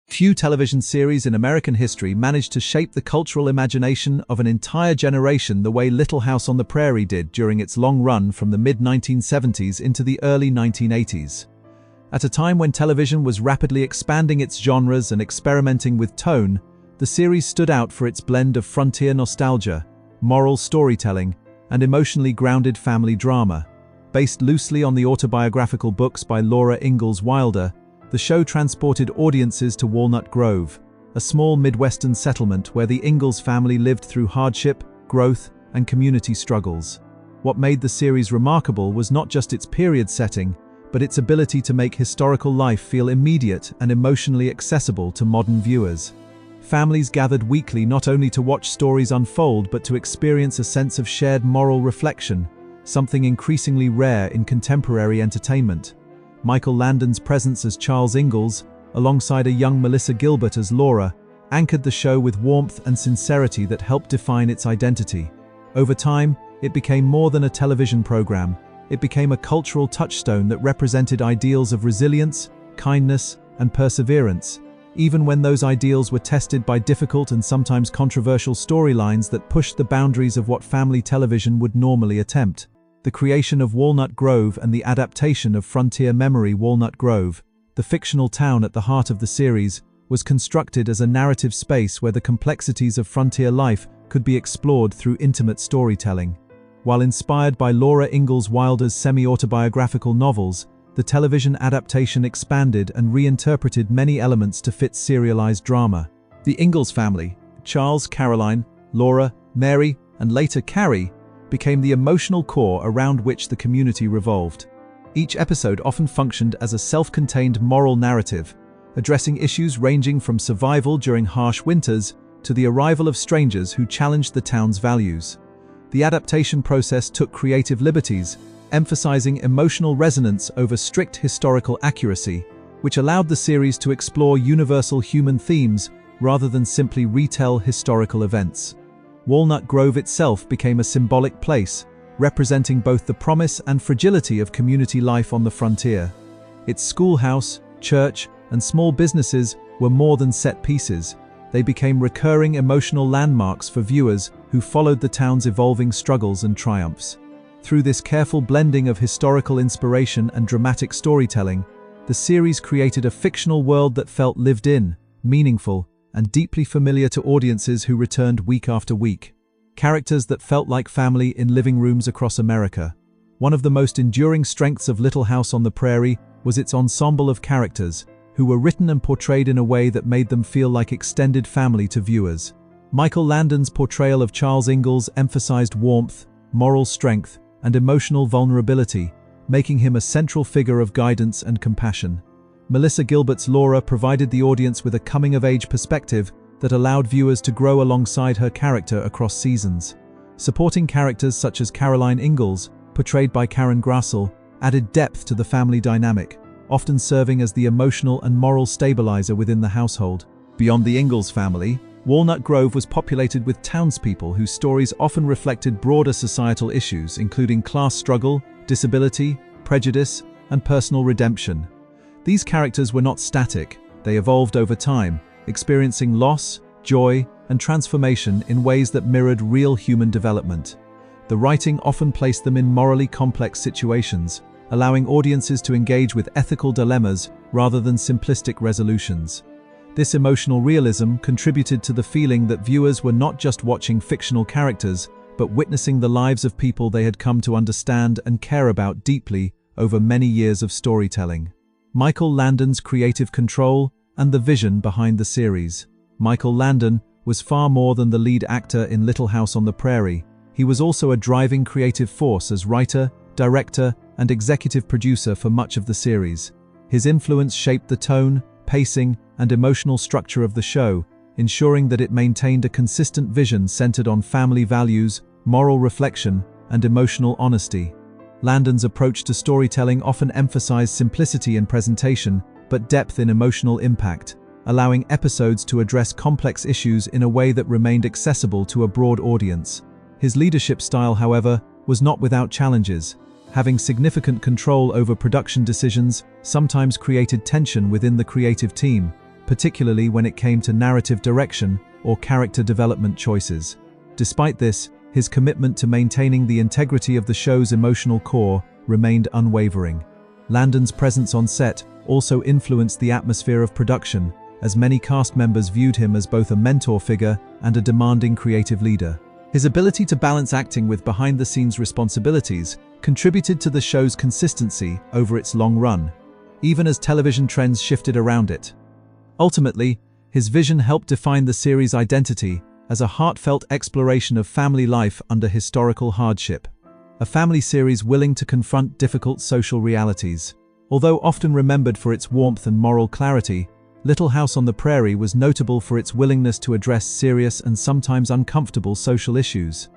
Few television series in American history managed to shape the cultural imagination of an entire generation the way Little House on the Prairie did during its long run from the mid-1970s into the early 1980s. At a time when television was rapidly expanding its genres and experimenting with tone, the series stood out for its blend of frontier nostalgia, moral storytelling, and emotionally grounded family drama. Based loosely on the autobiographical books by Laura Ingalls Wilder, the show transported audiences to Walnut Grove, a small Midwestern settlement where the Ingalls family lived through hardship, growth, and community struggles. What made the series remarkable was not just its period setting, but its ability to make historical life feel immediate and emotionally accessible to modern viewers. Families gathered weekly not only to watch stories unfold but to experience a sense of shared moral reflection, something increasingly rare in contemporary entertainment. Michael Landon's presence as Charles Ingalls, alongside a young Melissa Gilbert as Laura, anchored the show with warmth and sincerity that helped define its identity. Over time, it became more than a television program. It became a cultural touchstone that represented ideals of resilience, kindness, and perseverance, even when those ideals were tested by difficult and sometimes controversial storylines that pushed the boundaries of what family television would normally attempt. The creation of Walnut Grove and the adaptation of Frontier Memory Walnut Grove, the fictional town at the heart of the series, was constructed as a narrative space where the complexities of frontier life could be explored through intimate storytelling. While inspired by Laura Ingalls Wilder's semi-autobiographical novels, the television adaptation expanded and reinterpreted many elements to fit serialized drama. The Ingalls family, Charles, Caroline, Laura, Mary, and later Carrie, became the emotional core around which the community revolved. Each episode often functioned as a self-contained moral narrative, addressing issues ranging from survival during harsh winters to the arrival of strangers who challenged the town's values. The adaptation process took creative liberties, emphasizing emotional resonance over strict historical accuracy, which allowed the series to explore universal human themes rather than simply retell historical events. Walnut Grove itself became a symbolic place, representing both the promise and fragility of community life on the frontier. Its schoolhouse, church, and small businesses were more than set pieces. They became recurring emotional landmarks for viewers who followed the town's evolving struggles and triumphs. Through this careful blending of historical inspiration and dramatic storytelling, the series created a fictional world that felt lived in, meaningful, and deeply familiar to audiences who returned week after week. Characters that felt like family in living rooms across America. One of the most enduring strengths of Little House on the Prairie was its ensemble of characters, who were written and portrayed in a way that made them feel like extended family to viewers. Michael Landon's portrayal of Charles Ingalls emphasized warmth, moral strength, and emotional vulnerability, making him a central figure of guidance and compassion. Melissa Gilbert's Laura provided the audience with a coming-of-age perspective that allowed viewers to grow alongside her character across seasons. Supporting characters such as Caroline Ingalls, portrayed by Karen Grassel, added depth to the family dynamic, often serving as the emotional and moral stabilizer within the household. Beyond the Ingalls family, Walnut Grove was populated with townspeople whose stories often reflected broader societal issues, including class struggle, disability, prejudice, and personal redemption. These characters were not static, they evolved over time, experiencing loss, joy, and transformation in ways that mirrored real human development. The writing often placed them in morally complex situations, allowing audiences to engage with ethical dilemmas rather than simplistic resolutions. This emotional realism contributed to the feeling that viewers were not just watching fictional characters, but witnessing the lives of people they had come to understand and care about deeply over many years of storytelling. Michael Landon's creative control and the vision behind the series. Michael Landon was far more than the lead actor in Little House on the Prairie. He was also a driving creative force as writer, director, and executive producer for much of the series. His influence shaped the tone, pacing, and emotional structure of the show, ensuring that it maintained a consistent vision centered on family values, moral reflection, and emotional honesty. Landon's approach to storytelling often emphasized simplicity in presentation, but depth in emotional impact, allowing episodes to address complex issues in a way that remained accessible to a broad audience. His leadership style, however, was not without challenges. Having significant control over production decisions sometimes created tension within the creative team, particularly when it came to narrative direction or character development choices. Despite this, his commitment to maintaining the integrity of the show's emotional core remained unwavering. Landon's presence on set also influenced the atmosphere of production, as many cast members viewed him as both a mentor figure and a demanding creative leader. His ability to balance acting with behind-the-scenes responsibilities contributed to the show's consistency over its long run, even as television trends shifted around it. Ultimately, his vision helped define the series' identity as a heartfelt exploration of family life under historical hardship. A family series willing to confront difficult social realities. Although often remembered for its warmth and moral clarity, Little House on the Prairie was notable for its willingness to address serious and sometimes uncomfortable social issues.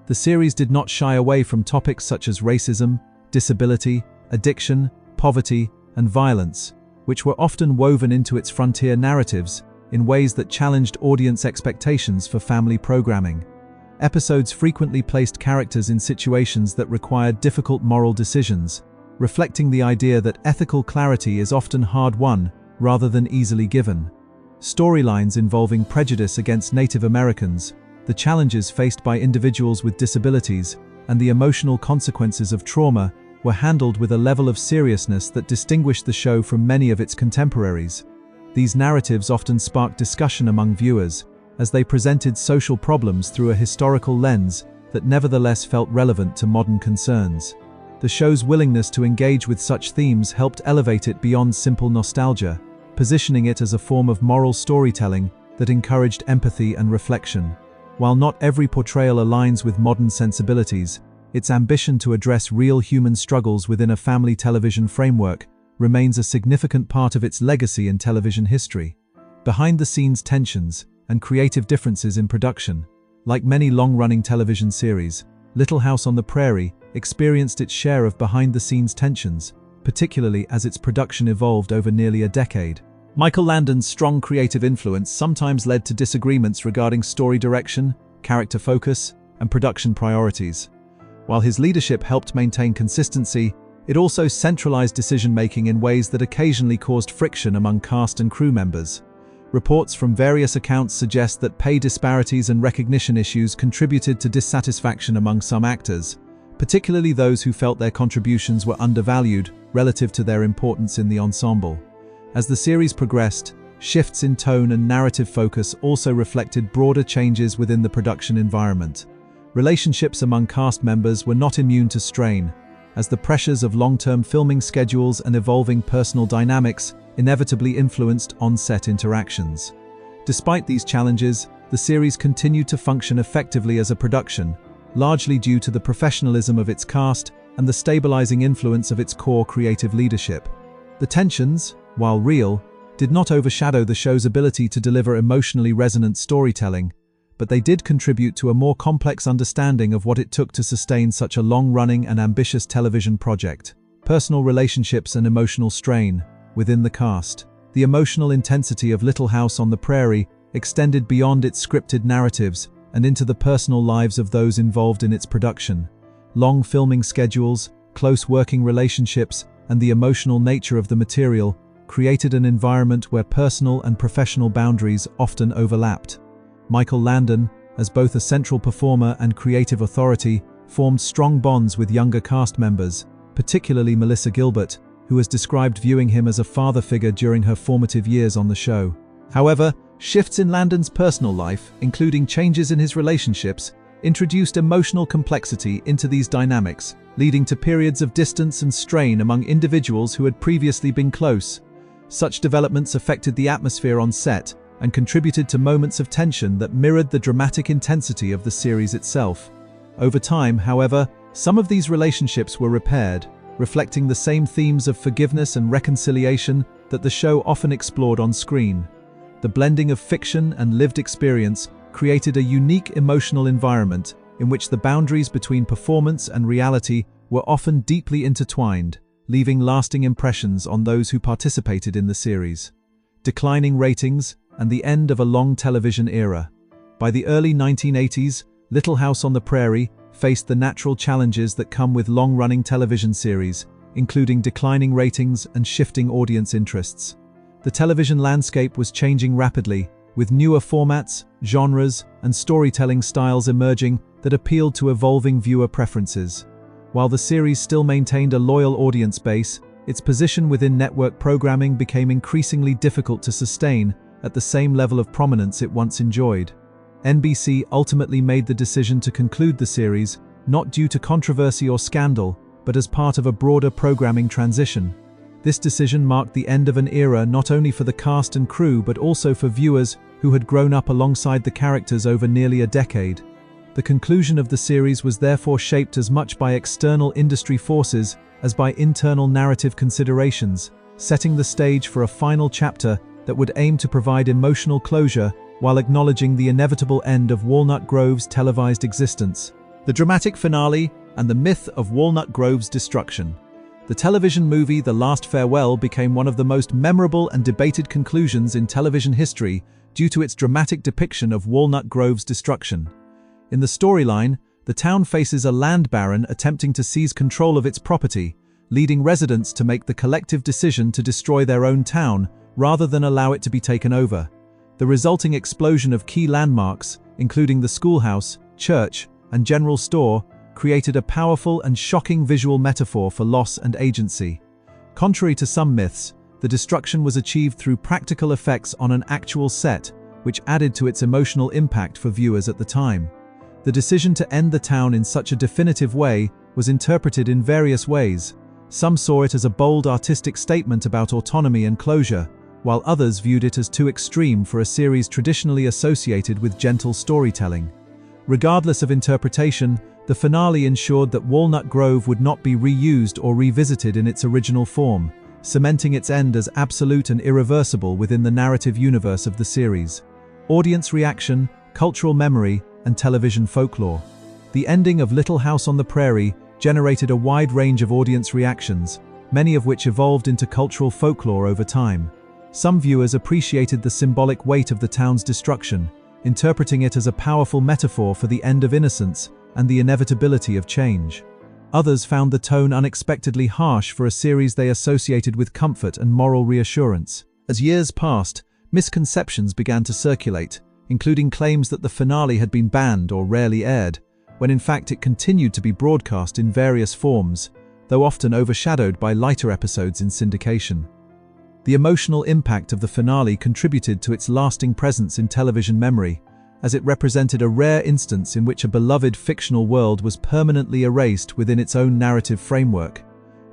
The series did not shy away from topics such as racism, disability, addiction, poverty, and violence, which were often woven into its frontier narratives in ways that challenged audience expectations for family programming. Episodes frequently placed characters in situations that required difficult moral decisions, reflecting the idea that ethical clarity is often hard-won rather than easily given. Storylines involving prejudice against Native Americans, the challenges faced by individuals with disabilities, and the emotional consequences of trauma were handled with a level of seriousness that distinguished the show from many of its contemporaries. These narratives often sparked discussion among viewers, as they presented social problems through a historical lens that nevertheless felt relevant to modern concerns. The show's willingness to engage with such themes helped elevate it beyond simple nostalgia, positioning it as a form of moral storytelling that encouraged empathy and reflection. While not every portrayal aligns with modern sensibilities, its ambition to address real human struggles within a family television framework remains a significant part of its legacy in television history. Behind-the-scenes tensions and creative differences in production. Like many long-running television series, Little House on the Prairie experienced its share of behind-the-scenes tensions, particularly as its production evolved over nearly a decade. Michael Landon's strong creative influence sometimes led to disagreements regarding story direction, character focus, and production priorities. While his leadership helped maintain consistency, it also centralized decision-making in ways that occasionally caused friction among cast and crew members. Reports from various accounts suggest that pay disparities and recognition issues contributed to dissatisfaction among some actors, particularly those who felt their contributions were undervalued relative to their importance in the ensemble. As the series progressed, shifts in tone and narrative focus also reflected broader changes within the production environment. Relationships among cast members were not immune to strain, as the pressures of long-term filming schedules and evolving personal dynamics inevitably influenced on-set interactions. Despite these challenges, the series continued to function effectively as a production, largely due to the professionalism of its cast and the stabilizing influence of its core creative leadership. The tensions, while real, did not overshadow the show's ability to deliver emotionally resonant storytelling, but they did contribute to a more complex understanding of what it took to sustain such a long-running and ambitious television project. Personal relationships and emotional strain within the cast. The emotional intensity of Little House on the Prairie extended beyond its scripted narratives and into the personal lives of those involved in its production. Long filming schedules, close working relationships, and the emotional nature of the material created an environment where personal and professional boundaries often overlapped. Michael Landon, as both a central performer and creative authority, formed strong bonds with younger cast members, particularly Melissa Gilbert, who has described viewing him as a father figure during her formative years on the show. However, shifts in Landon's personal life, including changes in his relationships, introduced emotional complexity into these dynamics, leading to periods of distance and strain among individuals who had previously been close. Such developments affected the atmosphere on set and contributed to moments of tension that mirrored the dramatic intensity of the series itself. Over time, however, some of these relationships were repaired, reflecting the same themes of forgiveness and reconciliation that the show often explored on screen. The blending of fiction and lived experience created a unique emotional environment in which the boundaries between performance and reality were often deeply intertwined, leaving lasting impressions on those who participated in the series. Declining ratings and the end of a long television era. By the early 1980s, Little House on the Prairie faced the natural challenges that come with long-running television series, including declining ratings and shifting audience interests. the television landscape was changing rapidly, with newer formats, genres, and storytelling styles emerging that appealed to evolving viewer preferences. While the series still maintained a loyal audience base, its position within network programming became increasingly difficult to sustain at the same level of prominence it once enjoyed. NBC ultimately made the decision to conclude the series, not due to controversy or scandal, but as part of a broader programming transition. This decision marked the end of an era not only for the cast and crew but also for viewers who had grown up alongside the characters over nearly a decade. The conclusion of the series was therefore shaped as much by external industry forces as by internal narrative considerations, setting the stage for a final chapter that would aim to provide emotional closure while acknowledging the inevitable end of Walnut Grove's televised existence. The dramatic finale and the myth of Walnut Grove's destruction. The television movie The Last Farewell became one of the most memorable and debated conclusions in television history due to its dramatic depiction of Walnut Grove's destruction. In the storyline, the town faces a land baron attempting to seize control of its property, leading residents to make the collective decision to destroy their own town rather than allow it to be taken over. The resulting explosion of key landmarks, including the schoolhouse, church, and general store, created a powerful and shocking visual metaphor for loss and agency. Contrary to some myths, the destruction was achieved through practical effects on an actual set, which added to its emotional impact for viewers at the time. The decision to end the town in such a definitive way was interpreted in various ways. Some saw it as a bold artistic statement about autonomy and closure, while others viewed it as too extreme for a series traditionally associated with gentle storytelling. Regardless of interpretation, the finale ensured that Walnut Grove would not be reused or revisited in its original form, cementing its end as absolute and irreversible within the narrative universe of the series. Audience reaction, cultural memory, and television folklore. The ending of Little House on the Prairie generated a wide range of audience reactions, many of which evolved into cultural folklore over time. Some viewers appreciated the symbolic weight of the town's destruction, interpreting it as a powerful metaphor for the end of innocence and the inevitability of change. Others found the tone unexpectedly harsh for a series they associated with comfort and moral reassurance. As years passed, misconceptions began to circulate, including claims that the finale had been banned or rarely aired, when in fact it continued to be broadcast in various forms, though often overshadowed by lighter episodes in syndication. The emotional impact of the finale contributed to its lasting presence in television memory, as it represented a rare instance in which a beloved fictional world was permanently erased within its own narrative framework.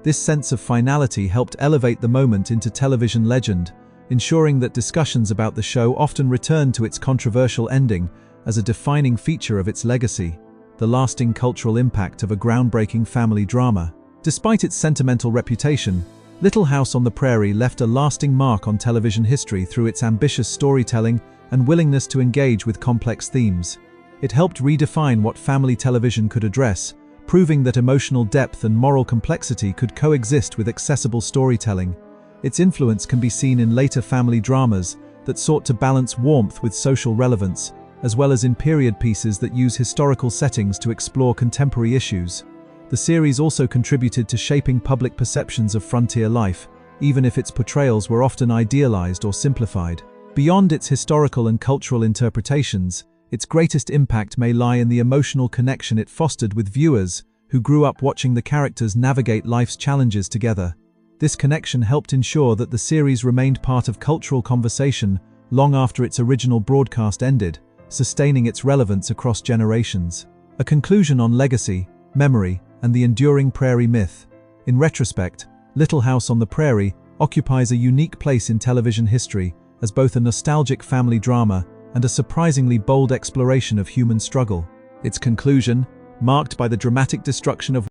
This sense of finality helped elevate the moment into television legend, ensuring that discussions about the show often returned to its controversial ending as a defining feature of its legacy, the lasting cultural impact of a groundbreaking family drama. Despite its sentimental reputation, Little House on the Prairie left a lasting mark on television history through its ambitious storytelling and willingness to engage with complex themes. It helped redefine what family television could address, proving that emotional depth and moral complexity could coexist with accessible storytelling. Its influence can be seen in later family dramas that sought to balance warmth with social relevance, as well as in period pieces that use historical settings to explore contemporary issues. The series also contributed to shaping public perceptions of frontier life, even if its portrayals were often idealized or simplified. Beyond its historical and cultural interpretations, its greatest impact may lie in the emotional connection it fostered with viewers who grew up watching the characters navigate life's challenges together. This connection helped ensure that the series remained part of cultural conversation long after its original broadcast ended, sustaining its relevance across generations. A conclusion on legacy, memory, and the enduring Prairie myth. In retrospect, Little House on the Prairie occupies a unique place in television history as both a nostalgic family drama and a surprisingly bold exploration of human struggle. Its conclusion, marked by the dramatic destruction of